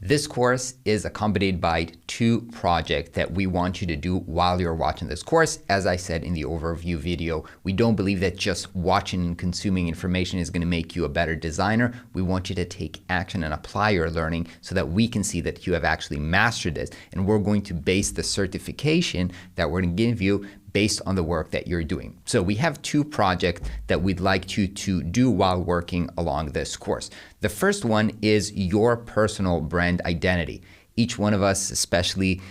This course is accompanied by 2 projects that we want you to do while you're watching this course. As I said in the overview video, we don't believe that just watching and consuming information is going to make you a better designer. We want you to take action and apply your learning so that we can see that you have actually mastered this. And we're going to base the certification that we're going to give you based on the work that you're doing. So we have 2 projects that we'd like you to do while working along this course. The first one is your personal brand identity. Each one of us, especially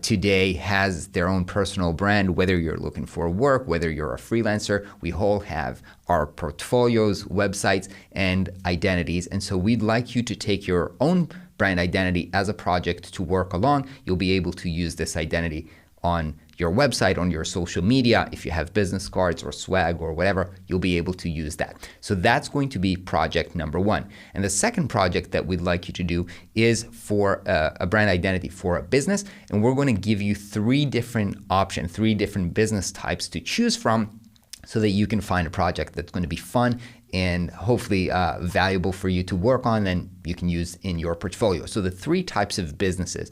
today, has their own personal brand, whether you're looking for work, whether you're a freelancer. We all have our portfolios, websites, and identities. And so we'd like you to take your own brand identity as a project to work along. You'll be able to use this identity on your website, on your social media. If you have business cards or swag or whatever, you'll be able to use that. So that's going to be project number 1. And the second project that we'd like you to do is for a brand identity for a business. And we're going to give you 3 different options, 3 different business types to choose from so that you can find a project that's going to be fun and hopefully valuable for you to work on and you can use in your portfolio. So the 3 types of businesses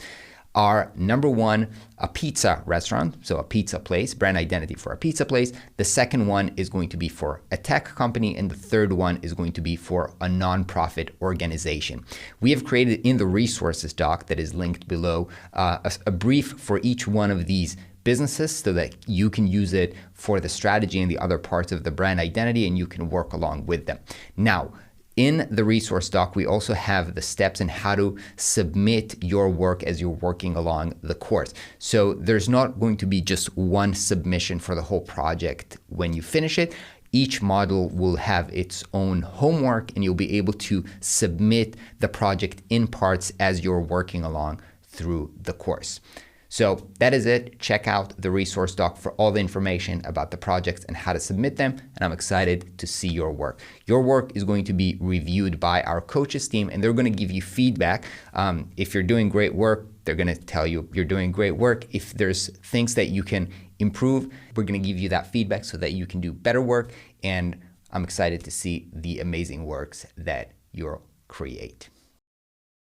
are, number 1, a pizza restaurant, so a pizza place, brand identity for a pizza place. The second one is going to be for a tech company, and the third one is going to be for a nonprofit organization. We have created in the resources doc that is linked below a brief for each one of these businesses so that you can use it for the strategy and the other parts of the brand identity and you can work along with them. Now, in the resource doc, we also have the steps in how to submit your work as you're working along the course. So there's not going to be just one submission for the whole project when you finish it. Each module will have its own homework and you'll be able to submit the project in parts as you're working along through the course. So that is it. Check out the resource doc for all the information about the projects and how to submit them. And I'm excited to see your work. Your work is going to be reviewed by our coaches team and they're going to give you feedback. If you're doing great work, they're going to tell you you're doing great work. If there's things that you can improve, we're going to give you that feedback so that you can do better work. And I'm excited to see the amazing works that you'll create.